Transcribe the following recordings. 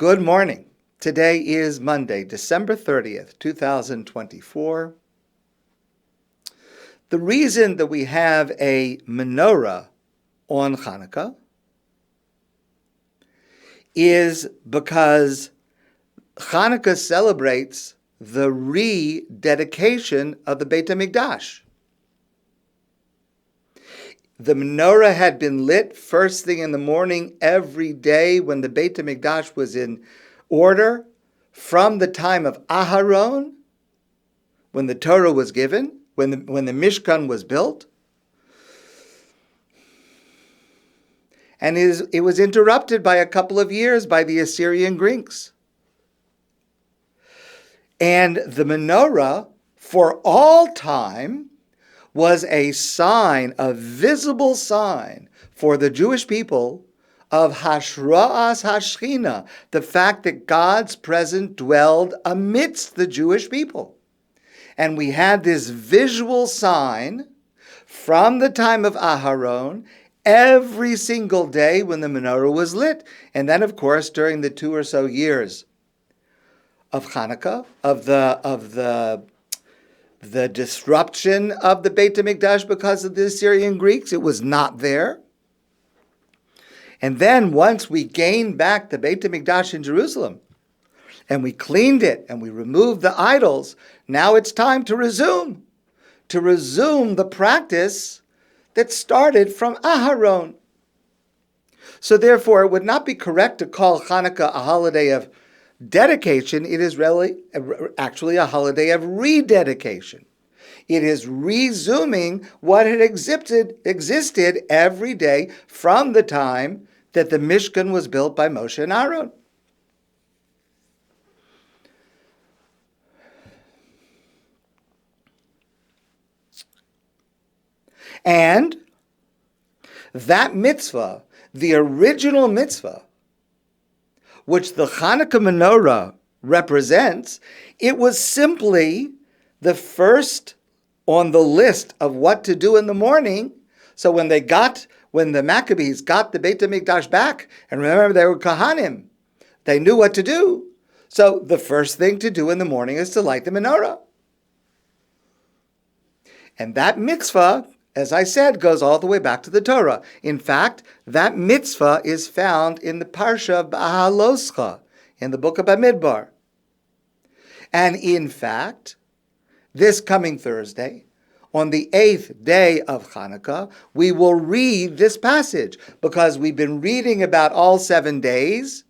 Good morning. Today is Monday, December 30th, 2024. The reason that we have a menorah on Chanukah is because Chanukah celebrates the rededication of the Beit HaMikdash. The menorah had been lit first thing in the morning every day when the Beit HaMikdash was in order from the time of Aharon, when the Torah was given, when the Mishkan was built. And it was interrupted by a couple of years by the Assyrian Greeks. And the menorah, for all time, was a sign, a visible sign for the Jewish people of Hashra'as Hashchina, the fact that God's presence dwelled amidst the Jewish people. And we had this visual sign from the time of Aharon every single day when the menorah was lit. And then, of course, during the 2 or so years of Chanukah, of the disruption of the Beit HaMikdash because of the Assyrian Greeks, it was not there. And then once we gained back the Beit HaMikdash in Jerusalem, and we cleaned it, and we removed the idols, now it's time to resume the practice that started from Aharon. So therefore, it would not be correct to call Chanukah a holiday of dedication. It is really actually a holiday of rededication. It is resuming what had existed every day from the time that the Mishkan was built by Moshe and Aaron. And that mitzvah, the original mitzvah, which the Chanukah menorah represents, it was simply the first on the list of what to do in the morning. So when the Maccabees got the Beit HaMikdash back, and remember they were Kohanim, they knew what to do. So the first thing to do in the morning is to light the menorah. And that mitzvah, as I said, goes all the way back to the Torah. In fact, that mitzvah is found in the Parsha Ba'aloscha, in the book of Bamidbar. And in fact, this coming Thursday, on the 8th day of Chanukah, we will read this passage, because we've been reading about all 7 days,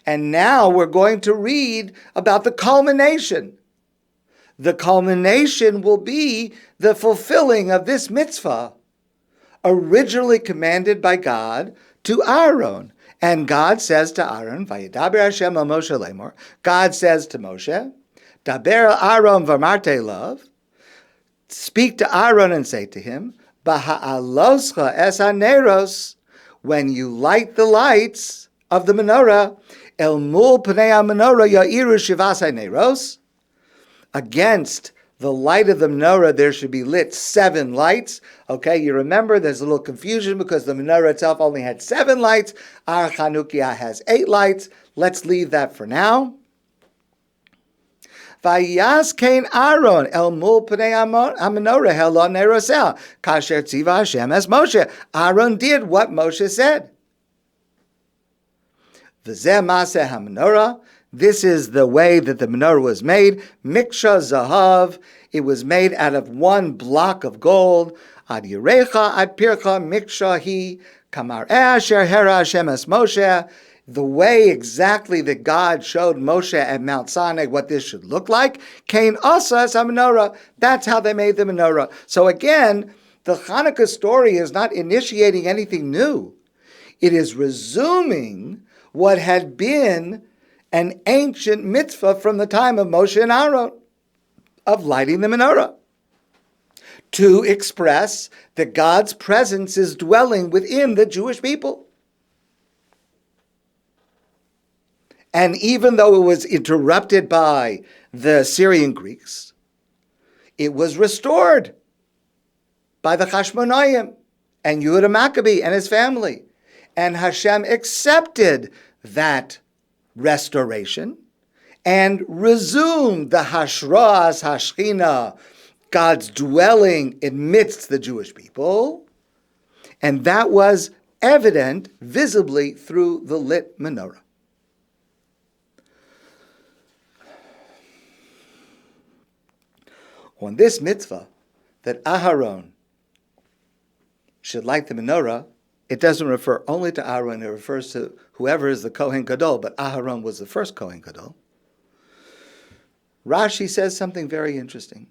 and now we're going to read about the culmination. The culmination will be the fulfilling of this mitzvah, originally commanded by God to Aaron. And God says to Aaron, Vayidaber Hashem el Moshe lemor, God says to Moshe, Daber Aaron v'amarte lov, speak to Aaron and say to him, Baha'aloscha es haneros, when you light the lights of the menorah, el mul pnei ha-menorah ya'iru shivas haneros, against the light of the menorah, there should be lit 7 lights. Okay, you remember there's a little confusion because the menorah itself only had 7 lights. Our Chanukah has 8 lights. Let's leave that for now. Vayas kein Aaron el mul pnei ha-menorah helo neroseh kasher tziva Hashem es Moshe. Aaron did what Moshe said. V'zeh maseh ha-menorah. This is the way that the menorah was made. Miksha zahav. It was made out of 1 block of gold. Ad yirecha ad pircha miksha hi kamar asher hera Hashem es Moshe. The way exactly that God showed Moshe at Mount Sinai what this should look like. Kain asa es ha-menorah. That's how they made the menorah. So again, the Chanukah story is not initiating anything new. It is resuming what had been an ancient mitzvah from the time of Moshe and Aaron, of lighting the menorah, to express that God's presence is dwelling within the Jewish people. And even though it was interrupted by the Syrian Greeks, it was restored by the Chashmonaim and Yehuda Maccabee and his family. And Hashem accepted that restoration, and resumed the Hashras Hashchina, God's dwelling amidst the Jewish people. And that was evident visibly through the lit menorah. On this mitzvah, that Aharon should light the menorah, it doesn't refer only to Aharon, it refers to whoever is the Kohen Gadol, but Aharon was the first Kohen Gadol. Rashi says something very interesting.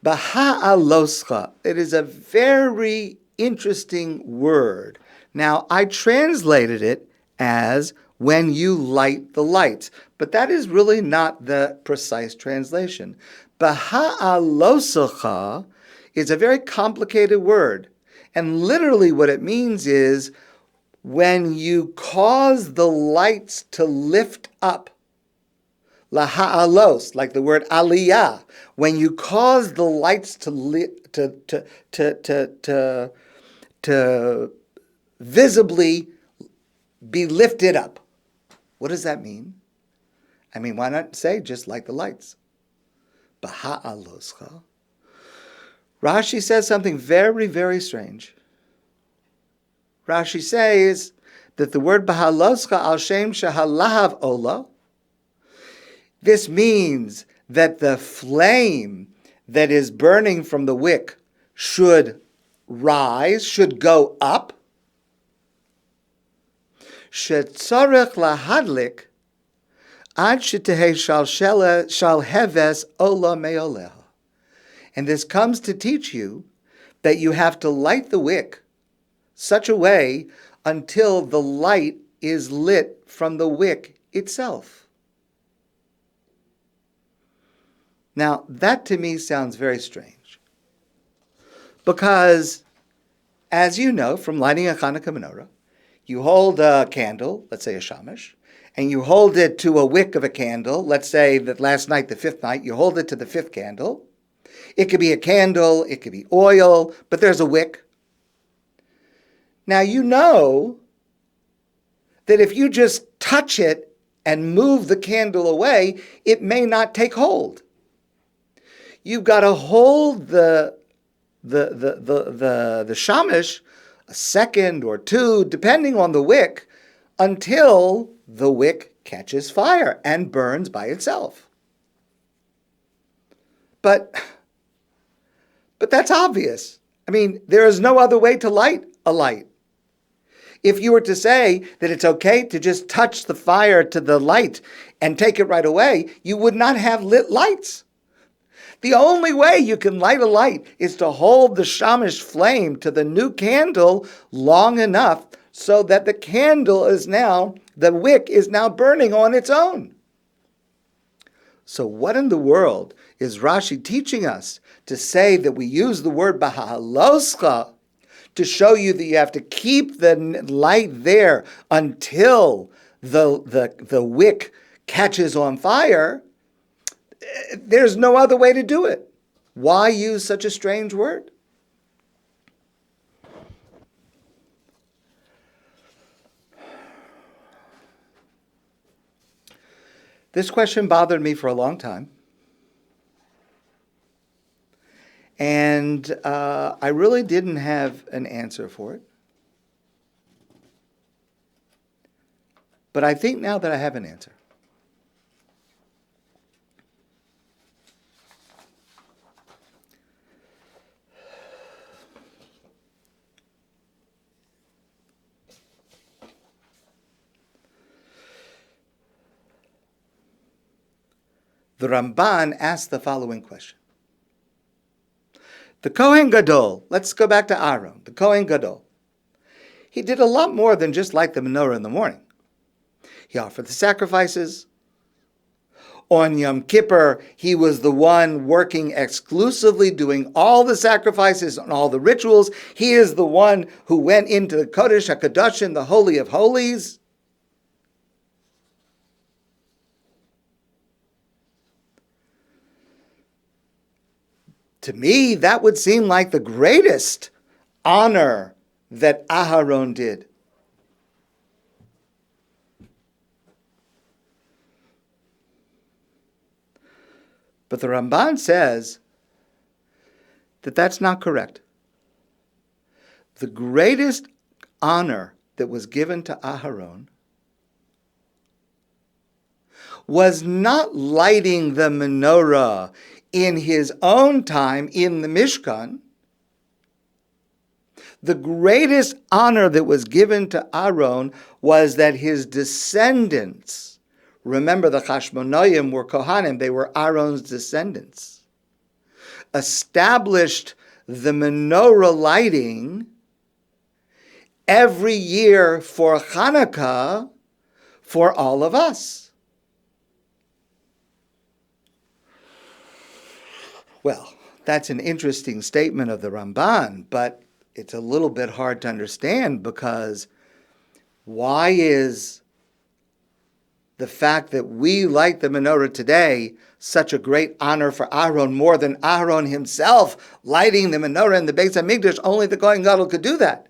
Baha'aloscha. It is a very interesting word. Now, I translated it as when you light the lights, but that is really not the precise translation. Baha'aloscha is a very complicated word, and literally what it means is when you cause the lights to lift up. Laha'alos, like the word aliyah, when you cause the lights to visibly be lifted up. What does that mean? I mean, why not say just like the lights? Baha'aloscha. Rashi says something very, very strange. Rashi says that the word Baha'aloscha al shem shehalahav ola, this means that the flame that is burning from the wick should rise, should go up. Shetzarech lahadlik ad shetehei shal heves ola meoleha. And this comes to teach you that you have to light the wick such a way until the light is lit from the wick itself. Now, that to me sounds very strange. Because, as you know from lighting a Chanukah menorah, you hold a candle, let's say a shamash, and you hold it to a wick of a candle. Let's say that last night, the fifth night, you hold it to the fifth candle. It could be a candle, it could be oil, but there's a wick. Now you know that if you just touch it and move the candle away, it may not take hold. You've got to hold the shamash a second or two, depending on the wick, until the wick catches fire and burns by itself. But that's obvious. I mean, there is no other way to light a light. If you were to say that it's okay to just touch the fire to the light and take it right away, you would not have lit lights. The only way you can light a light is to hold the shamash flame to the new candle long enough so that the candle is now, the wick is now burning on its own. So what in the world is Rashi teaching us to say that we use the word Baha'aloscha to show you that you have to keep the light there until the wick catches on fire? There's no other way to do it. Why use such a strange word? This question bothered me for a long time. And I really didn't have an answer for it. But I think now that I have an answer. The Ramban asked the following question. The Kohen Gadol, let's go back to Aharon, the Kohen Gadol. He did a lot more than just light the menorah in the morning. He offered the sacrifices. On Yom Kippur, he was the one working exclusively, doing all the sacrifices and all the rituals. He is the one who went into the Kodesh HaKadoshim, the Holy of Holies. To me, that would seem like the greatest honor that Aharon did. But the Ramban says that that's not correct. The greatest honor that was given to Aharon was not lighting the menorah in his own time in the Mishkan. The greatest honor that was given to Aaron was that his descendants, remember the Chashmonaim were Kohanim, they were Aaron's descendants, established the menorah lighting every year for Chanukah for all of us. Well, that's an interesting statement of the Ramban, but it's a little bit hard to understand, because why is the fact that we light the menorah today such a great honor for Aharon, more than Aharon himself lighting the menorah in the Beis HaMikdash? Only the Kohen Gadol could do that.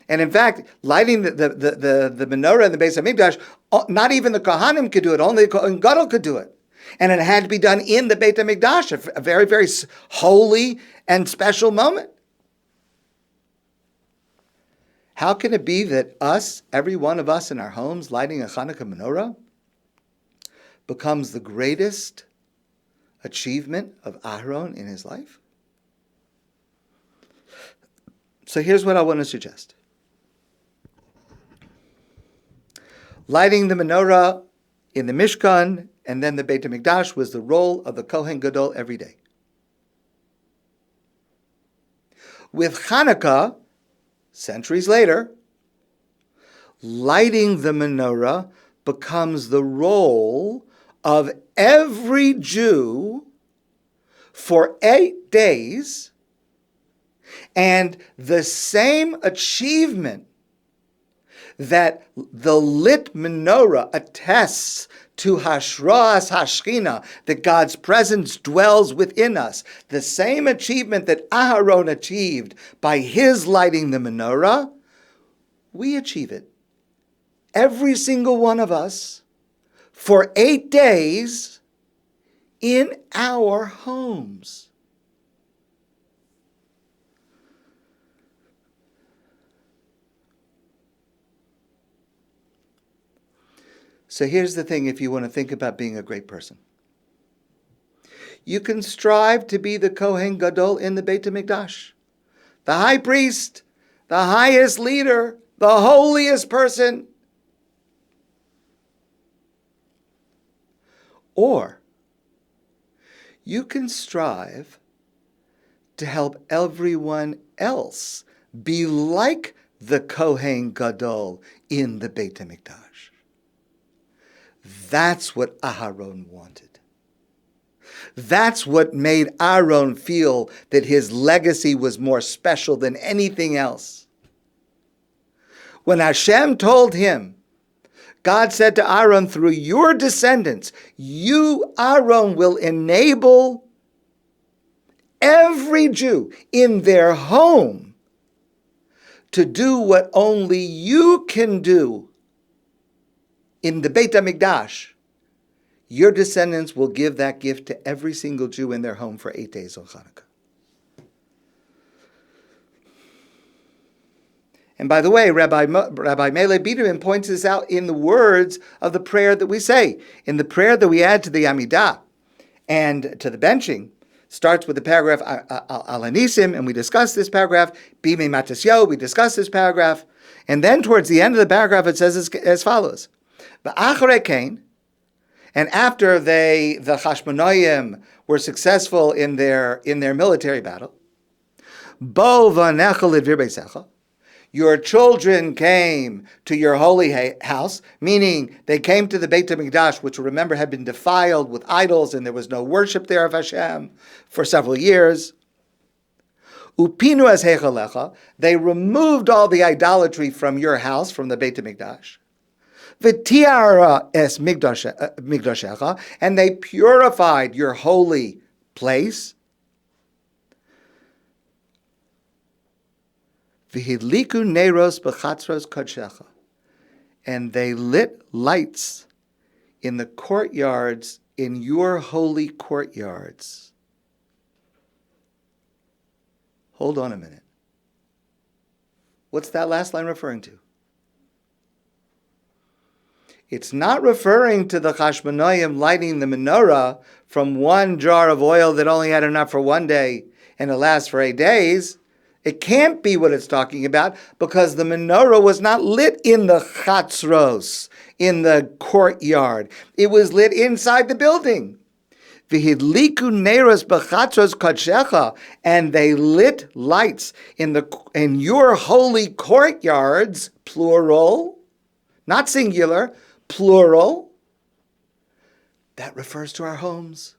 And in fact, lighting the menorah in the Beis HaMikdash, not even the Kohanim could do it, only the Kohen Gadol could do it. And it had to be done in the Beit HaMikdash, a very, very holy and special moment. How can it be that us, every one of us in our homes, lighting a Chanukah menorah, becomes the greatest achievement of Aharon in his life? So here's what I want to suggest. Lighting the menorah in the Mishkan and then the Beit HaMikdash was the role of the Kohen Gadol every day. With Chanukah, centuries later, lighting the menorah becomes the role of every Jew for 8 days, and the same achievement that the lit menorah attests to Hashras Hashchina, that God's presence dwells within us. The same achievement that Aharon achieved by his lighting the menorah, we achieve it. Every single one of us for 8 days in our homes. So here's the thing, if you want to think about being a great person. You can strive to be the Kohen Gadol in the Beit HaMikdash, the high priest, the highest leader, the holiest person. Or you can strive to help everyone else be like the Kohen Gadol in the Beit HaMikdash. That's what Aharon wanted. That's what made Aaron feel that his legacy was more special than anything else. When Hashem told him, God said to Aaron, through your descendants, you, Aaron, will enable every Jew in their home to do what only you can do in the Beit HaMikdash. Your descendants will give that gift to every single Jew in their home for 8 days on Chanukah. And by the way, Rabbi Meile Biederman points this out in the words of the prayer that we say. In the prayer that we add to the Amidah and to the benching, starts with the paragraph Al Hanisim, and we discuss this paragraph. Bimei Matisyo, we discuss this paragraph. And then towards the end of the paragraph, it says as follows. Ba'acharei kein, and after the Chashmonaim were successful in their military battle, Bo v'anechel edvir beisecha, your children came to your holy house, meaning they came to the Beit HaMikdash, which remember had been defiled with idols, and there was no worship there of Hashem for several years. Upinu es heichalecha, they removed all the idolatry from your house, from the Beit HaMikdash. V'tiara es migdashecha, and they purified your holy place. V'hidliku neros b'chatzros kodshecha. And they lit lights in the courtyards, in your holy courtyards. Hold on a minute. What's that last line referring to? It's not referring to the Chashmonaim lighting the menorah from one jar of oil that only had enough for one day and it lasts for 8 days. It can't be what it's talking about because the menorah was not lit in the chatzros, in the courtyard. It was lit inside the building. V'hidliku neros b'chatzros kodshecha, and they lit lights in your holy courtyards, plural, not singular, plural. That refers to our homes.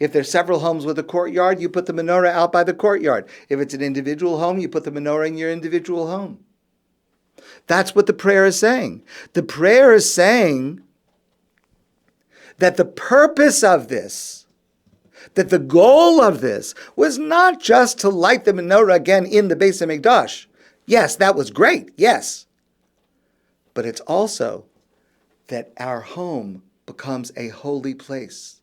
If there's several homes with a courtyard, you put the menorah out by the courtyard. If it's an individual home, you put the menorah in your individual home. That's what the prayer is saying. The prayer is saying that the purpose of this, that the goal of this, was not just to light the menorah again in the Beis HaMikdash. Yes, that was great, yes. But it's also that our home becomes a holy place.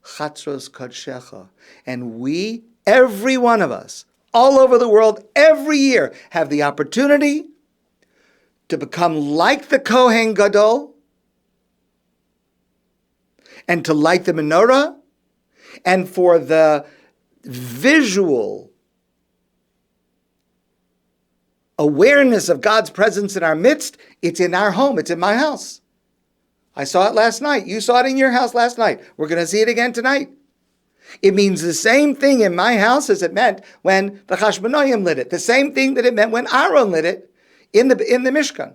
Chatzros kodshecha. And we, every one of us, all over the world, every year, have the opportunity to become like the Kohein Gadol and to light the menorah, and for the visual awareness of God's presence in our midst. It's in our home. It's in my house. I saw it last night. You saw it in your house last night. We're going to see it again tonight. It means the same thing in my house as it meant when the Chashmonaim lit it. The same thing that it meant when Aaron lit it in the Mishkan.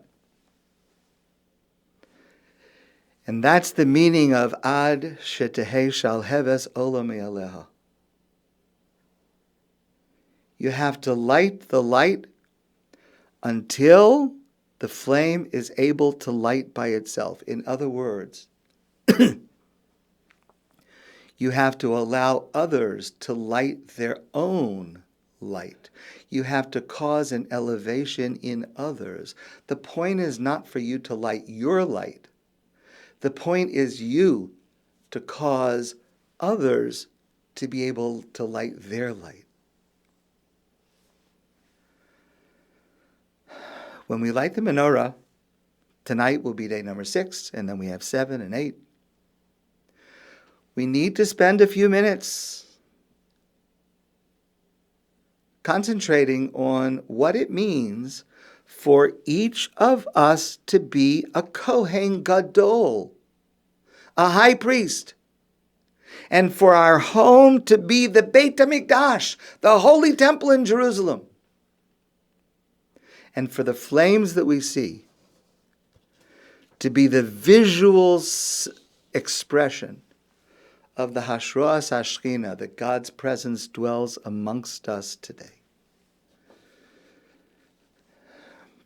And that's the meaning of Ad Shetehei Shal Heves Olam Aleha. You have to light the light until the flame is able to light by itself. In other words, you have to allow others to light their own light. You have to cause an elevation in others. The point is not for you to light your light. The point is you to cause others to be able to light their light. When we light the menorah, tonight will be day number 6, and then we have 7 and 8. We need to spend a few minutes concentrating on what it means for each of us to be a Kohen Gadol, a high priest, and for our home to be the Beit HaMikdash, the holy temple in Jerusalem, and for the flames that we see to be the visual expression of the Hashroas HaShechina, that God's presence dwells amongst us today.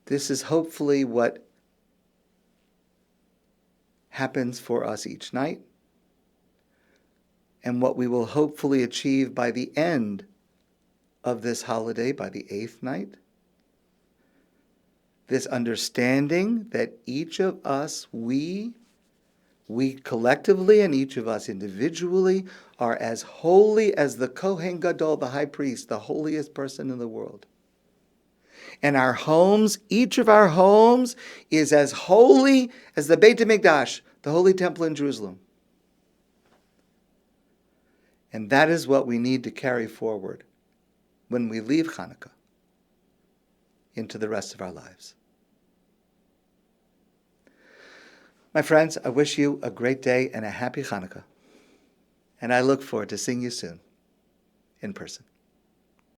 This is hopefully what happens for us each night, and what we will hopefully achieve by the end of this holiday, by the 8th night. This understanding that each of us, we collectively and each of us individually are as holy as the Kohen Gadol, the high priest, the holiest person in the world. And our homes, each of our homes is as holy as the Beit HaMikdash, the holy temple in Jerusalem. And that is what we need to carry forward when we leave Chanukah into the rest of our lives. My friends, I wish you a great day and a happy Chanukah. And I look forward to seeing you soon in person.